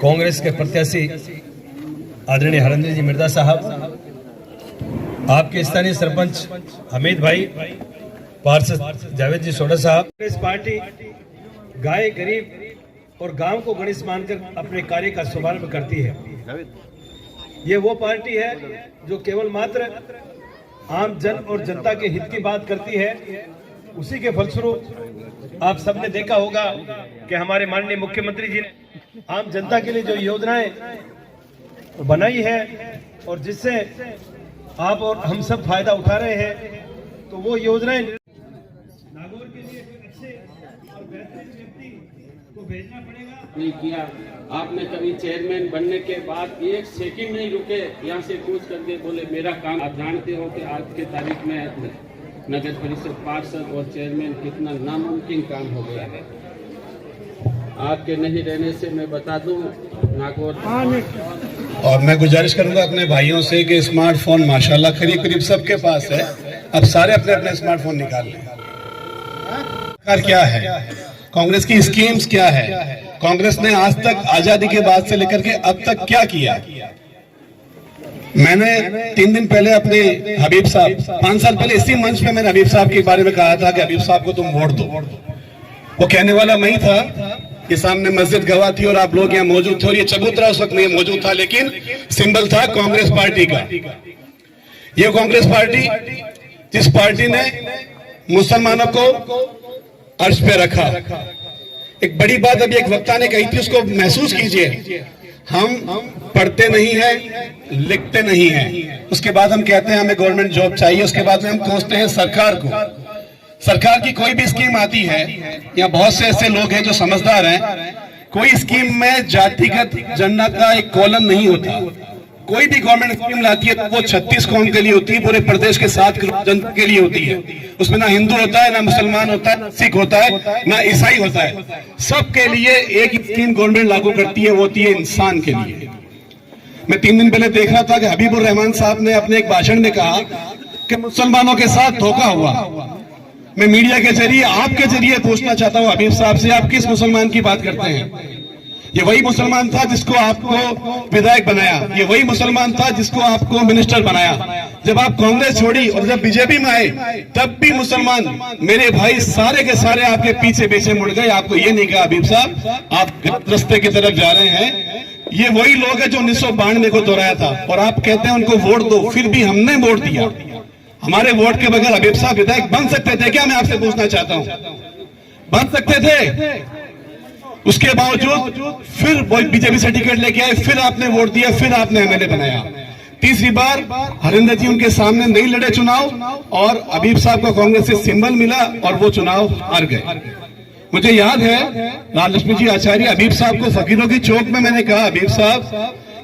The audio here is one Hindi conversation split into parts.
कांग्रेस के प्रत्याशी आदरणीय हरेंद्र जी मिर्जा साहब, आपके स्थानीय सरपंच हमीद भाई, पार्षद जावेद जी सोडा साहब। कांग्रेस पार्टी गाय, गरीब और गांव को गणेश मानकर अपने कार्य का शुभारंभ करती है। ये वो पार्टी है जो केवल मात्र आम जन और जनता के हित की बात करती है। उसी के फलस्वरूप आप सबने देखा होगा कि हमारे माननीय मुख्यमंत्री जी ने आम जनता के लिए जो योजनाएं बनाई है और जिससे आप और हम सब फायदा उठा रहे हैं, तो वो योजनाएं नागौर के लिए अच्छे और बेहतरीन व्यक्ति को भेजना पड़ेगा। नहीं किया आपने कभी चेयरमैन बनने के बाद एक सेकंड नहीं रुके, यहाँ से कूच करके बोले मेरा काम। आप जानते हो कि आज के तारीख में नगर परिषद पार्षद और चेयरमैन कितना नामुमकिन काम हो गया है। आपके नहीं रहने से मैं बता दूं नागौर। और मैं गुजारिश करूंगा अपने भाइयों से कि स्मार्टफोन माशाल्लाह करीब करीब सबके पास है, अब सारे अपने अपने स्मार्टफोन निकाल लें। क्या है कांग्रेस की स्कीम्स, क्या है कांग्रेस ने आज तक आजादी के बाद से लेकर के अब तक क्या किया। मैंने 3 दिन पहले अपने हबीब साहब, 5 साल पहले इसी मंच पे मैंने हबीब साहब के बारे में कहा था कि हबीब साहब को तुम वोट दो। वो कहने वाला मैं ही था। ये सामने मस्जिद गवाह थी और आप लोग यहाँ मौजूद थे, और ये चबूतरा उस वक्त नहीं मौजूद था, लेकिन सिंबल था कांग्रेस पार्टी का। ये कांग्रेस पार्टी जिस पार्टी ने मुसलमानों को अर्श पे रखा। एक बड़ी बात अभी एक वक्ता ने कही थी, उसको महसूस कीजिए। हम पढ़ते नहीं हैं, लिखते नहीं हैं, उसके बाद हम कहते हैं हमें गवर्नमेंट जॉब चाहिए, उसके बाद में हम कोसते हैं सरकार को। सरकार की कोई भी स्कीम आती है, यहाँ बहुत से ऐसे लोग हैं जो समझदार हैं, कोई स्कीम में जातिगत जनता का एक कॉलम नहीं होता। कोई भी गवर्नमेंट स्कीम लाती है तो वो 36 कौम के लिए होती है, पूरे प्रदेश के 7 करोड़ जनता के लिए होती है। उसमें ना हिंदू होता है, ना मुसलमान होता है, ना सिख होता है, ना ईसाई होता है। सबके लिए एक स्कीम गवर्नमेंट लागू करती है, वो होती है इंसान के लिए। मैं 3 दिन पहले देख रहा था कि हबीबुर रहमान साहब ने अपने एक भाषण में कहा कि मुसलमानों के साथ धोखा हुआ। मैं मीडिया के जरिए, आपके जरिए पूछना चाहता हूँ हबीब साहब से, आप किस मुसलमान की बात करते हैं? ये वही मुसलमान था जिसको आपको विधायक बनाया, ये वही मुसलमान था जिसको आपको मिनिस्टर बनाया। जब आप कांग्रेस छोड़ी और जब बीजेपी में आए, तब भी मुसलमान मेरे भाई सारे के सारे आपके पीछे पीछे मुड़ गए। आपको ये नहीं कहा हबीब साहब आप गलत रास्ते की तरफ जा रहे हैं। ये वही लोग हैं जो 1992 को दोहराया था, और आप कहते हैं उनको वोट दो, फिर भी हमने वोट दिया। हमारे वोट के बगैर हबीब साहब विधायक बन सकते थे क्या? मैं आपसे पूछना चाहता हूं, बन सकते थे? उसके बावजूद फिर बीजेपी से टिकट लेके आए, फिर आपने वोट दिया, फिर आपने एमएलए बनाया। तीसरी बार हरिंदर जी उनके सामने नहीं लड़े चुनाव, और हबीब साहब को कांग्रेस से सिंबल मिला और वो चुनाव हार गए। मुझे याद है राजलक्ष्मी जी आचार्य हबीब साहब को फकीरों की चौक में मैंने कहा, हबीब साहब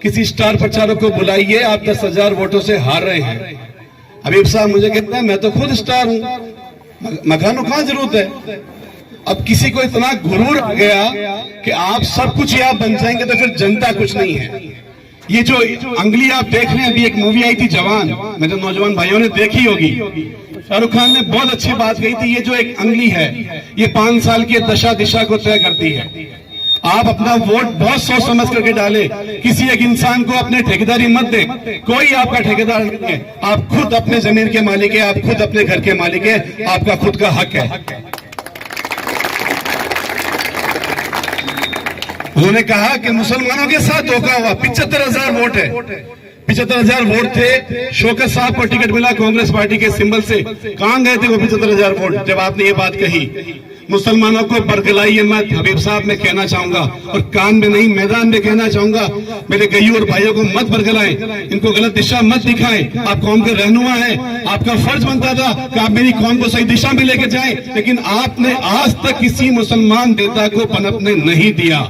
किसी स्टार प्रचारक को बुलाइए, आप 10,000 वोटों से हार रहे हैं। हबीब साहब मुझे कहते हैं मैं तो खुद स्टार हूं, मकानों कहां जरूरत है। अब किसी को इतना गुरूर आ गया कि आप सब कुछ ही आप बन जाएंगे तो फिर जनता कुछ नहीं है। ये जो अंगली आप देख रहे हैं, अभी एक मूवी आई थी जवान, मेरे नौजवान भाइयों ने देखी होगी, शाहरुख खान ने बहुत अच्छी बात कही थी। ये जो एक अंगली है, ये 5 साल की दशा दिशा को तय करती है। आप अपना वोट बहुत सोच समझ करके डाले, किसी एक इंसान को अपने ठेकेदारी मत दे। कोई आपका ठेकेदार नहीं है, आप खुद अपने जमीन के मालिक है, आप खुद अपने घर के मालिक है, आपका खुद का हक है। उन्होंने कहा कि मुसलमानों के साथ धोखा हुआ। 75,000 वोट है, 75,000 वोट थे। शौकत साहब को टिकट मिला कांग्रेस पार्टी के सिंबल से। कहां गए थे वो 75,000 वोट जब आपने ये बात कही? मुसलमानों को बरगलाइए मत, हबीब साहब मैं कहना चाहूंगा, और कान में नहीं मैदान में कहना चाहूंगा, मेरे गैयू और भाइयों को मत बरगलाएं, इनको गलत दिशा मत दिखाएं। आप कौम के रहनुमा हैं, आपका फर्ज बनता था कि आप मेरी कौम को सही दिशा में लेके जाएं, लेकिन आपने आज तक किसी मुसलमान नेता को पनपने नहीं दिया।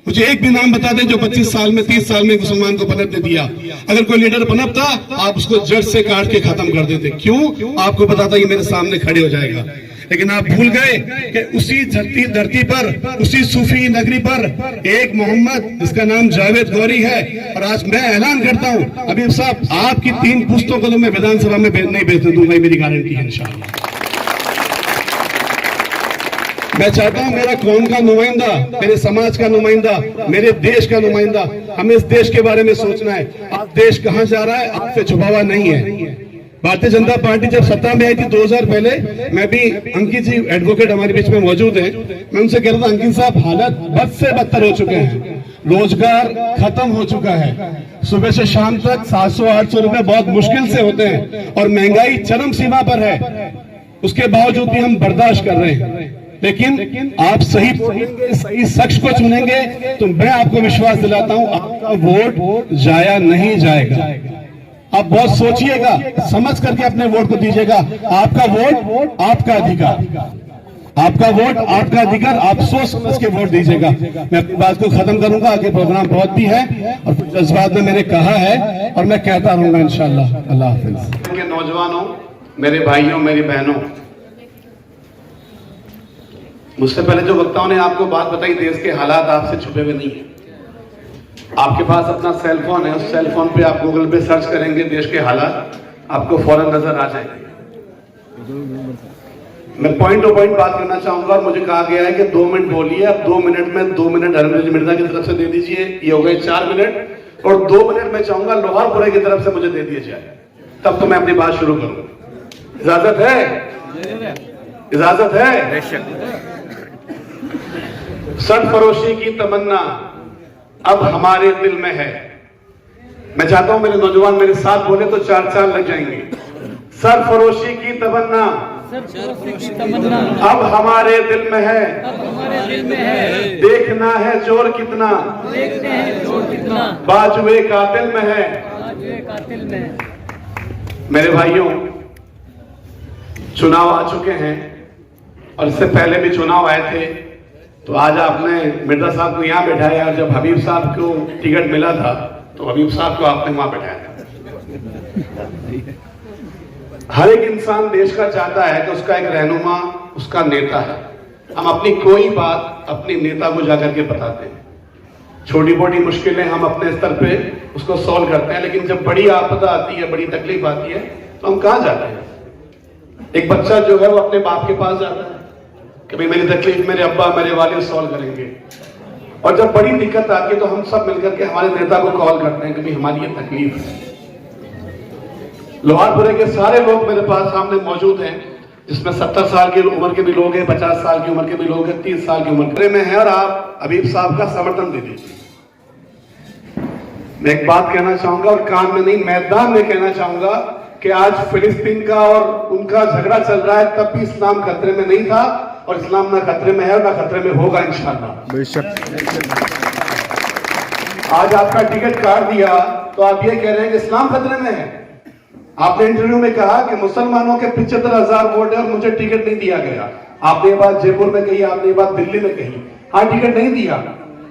मुझे एक भी नाम बता दें जो 25 साल में 30 साल में मुसलमान को पनपने दिया। अगर कोई लीडर पनपता, आप उसको जड़ से काट के खत्म कर देते। क्यों? आपको पता था ये मेरे सामने खड़े हो जाएगा, लेकिन आप भूल गए कि उसी धरती पर, उसी सूफी नगरी पर एक मोहम्मद जिसका नाम जावेद गौरी है। और आज मैं ऐलान करता हूं हबीब साहब, आपकी 3 पुस्तकों को तो मैं विधानसभा में नहीं भेजने दूंगा, मेरी गारंटी है इंशाअल्लाह। मैं चाहता हूं मेरा कौम का नुमाइंदा, मेरे समाज का नुमाइंदा, मेरे देश का नुमाइंदा, हमें इस देश के बारे में सोचना है। आज देश कहां जा रहा है आपसे छुपा हुआ नहीं है। भारतीय जनता पार्टी जब सत्ता में आई थी 2000 पहले, मैं भी, अंकित जी एडवोकेट हमारे बीच में मौजूद हैं, मैं उनसे कह रहा था अंकित साहब हालत बद से बदतर हो चुके हैं, रोजगार खत्म हो चुका है, सुबह से शाम तक 700-800 रुपए बहुत मुश्किल से होते हैं और महंगाई चरम सीमा पर है, उसके बावजूद भी हम बर्दाश्त कर रहे हैं। लेकिन आप सही शख्स को चुनेंगे तो मैं आपको विश्वास दिलाता हूं आपका वोट जाया नहीं जाएगा। आप बहुत सोचिएगा, समझ करके अपने वोट को दीजिएगा। आपका वोट आपका अधिकार, आपका वोट आपका अधिकार, आप सोच समझ के वोट दीजिएगा। मैं अपनी बात को खत्म करूंगा, आगे प्रोग्राम बहुत भी है और कुछ जज्बात में मैंने कहा है और मैं कहता रहूंगा इंशाअल्लाह। अल्लाह हाफिज। के नौजवानों, मेरे भाइयों, मेरी बहनों, मुझसे पहले जो वक्ताओं ने आपको बात बताई, देश के हालात आपसे छुपे हुए नहीं है। आपके पास अपना सेल फोन है, उस सेल फोन पे आप गूगल पे सर्च करेंगे देश के हालात, आपको फौरन नजर आ जाएंगे। मैं पॉइंट टू पॉइंट बात करना चाहूंगा और मुझे कहा गया है कि 2 मिनट बोलिए। अब 2 मिनट में 2 मिनट हरमंदर मिर्जा की तरफ से दे दीजिए, ये हो गए 4 मिनट, और 2 मिनट में चाहूंगा लोहारपुरे की तरफ से मुझे दे दिया जाए, तब तो मैं अपनी बात शुरू करूंगा। इजाजत है? इजाजत है? सरफरोशी की तमन्ना अब हमारे दिल में है। मैं चाहता हूं मेरे नौजवान मेरे साथ बोले तो 4 लग जाएंगे। सरफरोशी की तमन्ना अब हमारे दिल में है, देखना है जोर कितना बाजुए कातिल में है। मेरे भाइयों, चुनाव आ चुके हैं और इससे पहले भी चुनाव आए थे, तो आज आपने मिर्जा साहब को यहां बैठाया और जब हबीब साहब को टिकट मिला था तो हबीब साहब को आपने वहां बैठाया था। हर एक इंसान देश का चाहता है कि उसका एक रहनुमा, उसका नेता है। हम अपनी कोई बात अपने नेता को जाकर के बताते हैं, छोटी मोटी मुश्किलें हम अपने स्तर पे उसको सॉल्व करते हैं, लेकिन जब बड़ी आपदा आती है, बड़ी तकलीफ आती है, तो हम कहां जाते हैं? एक बच्चा जो है वो अपने बाप के पास जाता है कि भाई मेरी तकलीफ मेरे अब्बा मेरे वालिद सॉल्व करेंगे, और जब बड़ी दिक्कत आती है तो हम सब मिलकर के हमारे नेता को कॉल करते हैं कि भाई हमारी ये तकलीफ है। लोहारपुरे के सारे लोग मेरे पास सामने मौजूद हैं, जिसमें 70 साल की उम्र के भी लोग हैं, 50 साल की उम्र के भी लोग हैं, 30 साल की उम्र में है, और आप हबीब साहब का समर्थन दे दीजिए। मैं एक बात कहना चाहूंगा और कान में नहीं मैदान में कहना चाहूंगा कि आज फिलिस्तीन का और उनका झगड़ा चल रहा है, तब भी इस्लाम खतरे में नहीं था और इस्लाम ना खतरे में है और ना खतरे में होगा इंशाअल्लाह। आज आपका टिकट काट दिया तो आप ये कह रहे हैं कि इस्लाम खतरे में है। आपने इंटरव्यू में कहा कि मुसलमानों के 75,000 वोट है और मुझे टिकट नहीं दिया गया। आपने ये बात जयपुर में कही, आपने ये बात दिल्ली में कही। हाँ, टिकट नहीं दिया।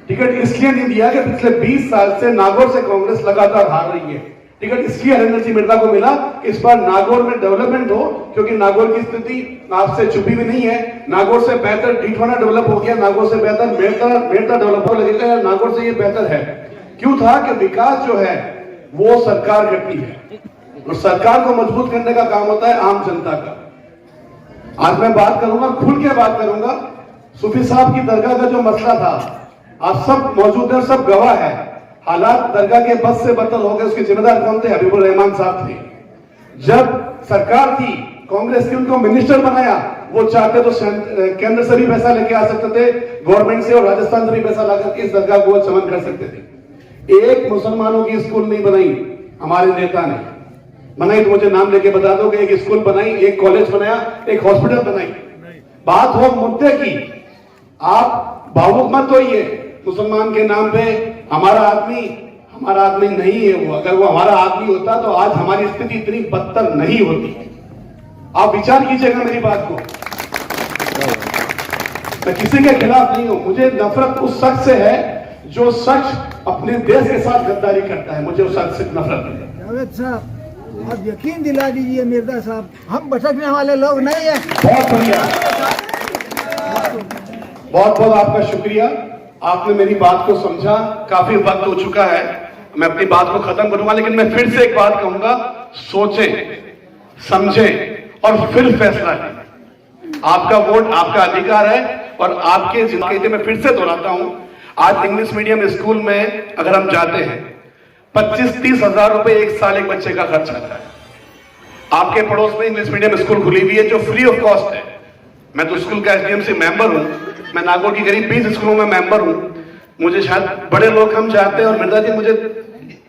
टिकट इसलिए नहीं दिया कि पिछले 20 साल से नागौर से कांग्रेस लगातार हार रही है। टिकट इसलिए हरिंदर सिंह मिर्जा को मिला कि इस बार नागौर में डेवलपमेंट हो, क्योंकि नागौर की स्थिति आपसे छुपी भी नहीं है। नागौर से बेहतर डीठवाना डेवलप हो गया, नागौर से बेहतर मेड़ता डेवलप हो लगेगा, नागौर से ये बेहतर है। क्यों था कि विकास जो है वो सरकार करती है और सरकार को मजबूत करने का काम होता है आम जनता का। आज मैं बात करूंगा, खुल के बात करूंगा। सूफी साहब की दरगाह का जो मसला था, आप सब मौजूद हैं, सब गवाह है। हालात दरगाह के बद से बदतर हो गए, उसके जिम्मेदार कौन थे? हबीबुर रहमान साहब थे। जब सरकार थी कांग्रेस की, उनको मिनिस्टर बनाया। वो चाहते तो केंद्र से भी पैसा लेके आ सकते थे, गवर्नमेंट से और राजस्थान से भी पैसा लाकर के इस दरगाह को चमन कर सकते थे। एक मुसलमानों की स्कूल नहीं बनाई, हमारे नेता ने बनाई। तो मुझे नाम लेके बता दो कि एक स्कूल बनाई, एक कॉलेज बनाया, एक हॉस्पिटल बनाई। बात हो मुद्दे की, आप भावुक मत होइए। मुसलमान के नाम पे हमारा आदमी नहीं है वो। अगर वो हमारा आदमी होता तो आज हमारी स्थिति इतनी बदतर नहीं होती। आप विचार कीजिएगा मेरी बात को। मैं किसी के खिलाफ नहीं हूं, मुझे नफरत उस शख्स से है जो शख्स अपने देश के साथ गद्दारी करता है। मुझे उस शख्स से नफरत है। जावेद साहब, आप यकीन दिला दीजिए मिर्जा साहब, हम भटकने वाले लोग नहीं है। बहुत बढ़िया, बहुत बहुत आपका शुक्रिया। आपने मेरी बात को समझा। काफी वक्त हो चुका है, मैं अपनी बात को खत्म करूंगा, लेकिन मैं फिर से एक बात कहूंगा, सोचें, समझें और फिर फैसला लें। आपका वोट आपका अधिकार है और आपके जिंदगी में फिर से दोहराता हूं, आज इंग्लिश मीडियम स्कूल में अगर हम जाते हैं 25-30 हजार रुपए एक साल एक बच्चे का खर्च आता है। आपके पड़ोस में इंग्लिश मीडियम स्कूल खुली हुई है जो फ्री ऑफ कॉस्ट है। मैं तो स्कूल का एसडीएमसी मेंबर हूं, मैं नागौर की करीब 20 स्कूलों में मेंबर हूं। मुझे शायद बड़े लोग हम जानते हैं और मिर्जा जी मुझे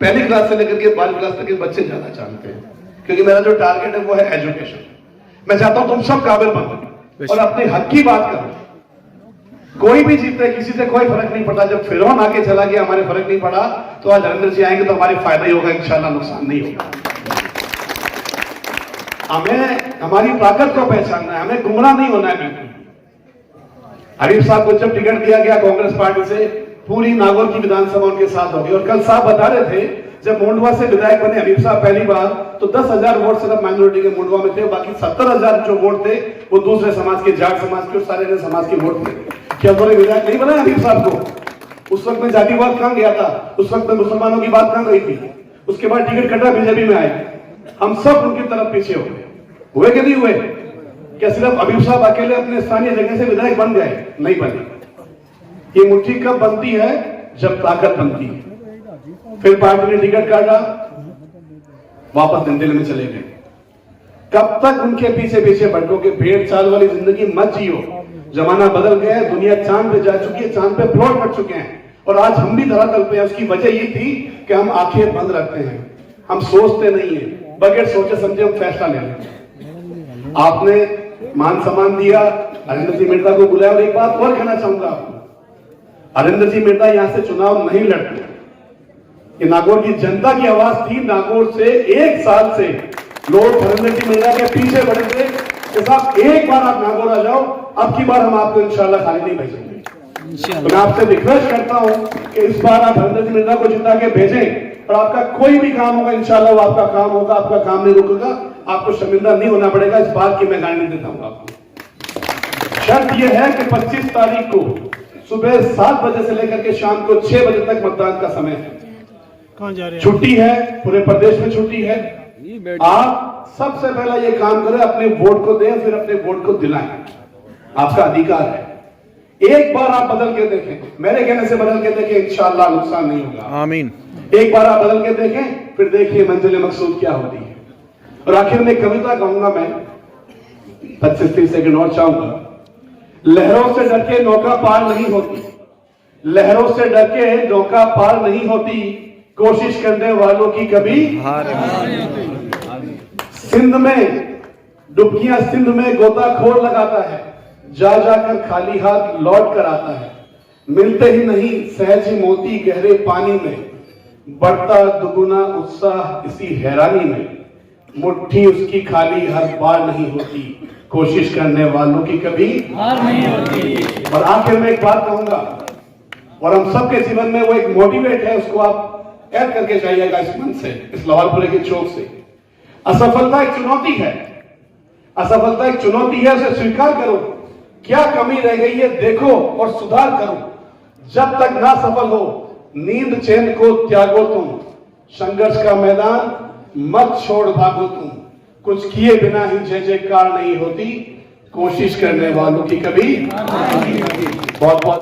पहली क्लास से लेकर के 12वीं क्लास तक के बच्चे ज्यादा जानते हैं, क्योंकि मेरा जो टारगेट है वो है एजुकेशन। मैं चाहता हूं तुम सब काबिल बनो और अपने हक की बात करो। कोई भी जीते, किसी से कोई फर्क नहीं पड़ता। जब फिरौन आके चला गया हमारे फर्क नहीं पड़ा, तो आज हरिंदर जी आएंगे तो हमारी फायदा ही होगा, इंशाल्लाह नुकसान नहीं होगा। हमें हमारी ताकत को पहचानना है, हमें गुमराह नहीं होना है। बिल्कुल हरीफ साहब को जब टिकट दिया गया कांग्रेस पार्टी से, पूरी नागौर की विधानसभा उनके साथ होगी। और कल साहब बता रहे थे जब मुंडवा से विधायक बने हरीफ साहब पहली बार, तो 10,000 वोट सिर्फ माइनॉरिटी के मुंडवा में थे, बाकी 70,000 जो वोट थे वो दूसरे समाज के, जाट समाज के और सारे समाज के वोट थे। क्या उन्होंने विधायक नहीं बनाया हरीफ साहब को? उस वक्त में जातिवाद कहां गया था? उस वक्त में मुसलमानों की बात कहां गई थी? उसके बाद टिकट कटा, बीजेपी में आए, हम सब उनकी तरफ पीछे हो गए। हुए कि नहीं हुए? क्या सिर्फ हबीब साहब अकेले अपने स्थानीय जगह से विधायक बन गए? नहीं बने। ये मुट्ठी कब बनती है? जब ताकत बनती है। फिर पार्टी ने टिकट काटा, वापस दिल्ली में चले गए। कब तक उनके पीछे पीछे भटकोगे? भेड़ चाल वाली जिंदगी मत जियो। जमाना बदल गया है, दुनिया चांद पे जा चुकी है, चांद पे प्लॉट पड़ चुके हैं और आज हम भी धरातल पे हैं। उसकी वजह ये थी कि हम आंखें बंद रखते हैं, हम सोचते नहीं है, बगैर सोचे समझे हम फैसला ले लेते हैं। आपने मान सम्मान दिया, हरिंदर जी मिर्जा को बुलाया। और एक बात और कहना चाहूंगा आपको, हरिंदर जी मिर्जा यहां से चुनाव नहीं लड़ते। ये नागौर की जनता की आवाज थी। नागौर से 1 साल से लोग हरिंदर जी मिर्जा के पीछे बढ़े थे कि साहब एक बार आप नागौर आ जाओ, अब की बार हम आपको इंशाल्लाह खाली नहीं भेजेंगे। तो मैं आपसे रिक्वेस्ट करता हूं कि इस बार आप हरिंदर जी मिर्जा को जिता के भेजें और आपका कोई भी काम होगा इंशाल्लाह वो आपका काम होगा, आपका काम नहीं रुकेगा, आपको शर्मिंदा नहीं होना पड़ेगा। इस बात की मैं गारंटी देता हूं आपको। शर्त यह है कि 25 तारीख को सुबह 7 बजे से लेकर के शाम को 6 बजे तक मतदान का समय है। कौन जा रहे हैं? छुट्टी है, पूरे प्रदेश में छुट्टी है। आप सबसे पहला ये काम करें, अपने वोट को दें, फिर अपने वोट को दिलाएं। आपका अधिकार है। एक बार आप बदल के देखें, मेरे कहने से बदल के देखें, इंशाअल्लाह नुकसान नहीं होगा। आमीन। एक बार आप बदल के देखें, फिर देखिए मंजिल मकसूद क्या होती है। और आखिर में कविता कहूंगा मैं, 25-30 सेकंड और चाहूंगा। लहरों से डर के नौका पार नहीं होती, लहरों से डर के नौका पार नहीं होती, कोशिश करने वालों की कभी हार नहीं होती। सिंध में डुबकियां, सिंध में गोताखोर लगाता है, जा जाकर खाली हाथ लौट कर आता है। मिलते ही नहीं सहज ही मोती गहरे पानी में, बढ़ता दुगुना उत्साह इसी हैरानी में। मुट्ठी उसकी खाली हर बार नहीं होती, कोशिश करने वालों की कभी हार नहीं होती। और आखिर में एक बात कहूंगा, और हम सबके जीवन में वो एक मोटिवेट है, उसको आप ऐड करके जाइएगा इस मन से, इस लाहौरपुरे के चौक से। असफलता एक चुनौती है, असफलता एक चुनौती है, उसे स्वीकार करो। क्या कमी रह गई है देखो और सुधार करो। जब तक ना सफल हो नींद चैन को त्यागो तुम, संघर्ष का मैदान मत छोड़ भागो तुम। कुछ किए बिना ही जय जयकार नहीं होती, कोशिश करने वालों की कभी बहुत बहुत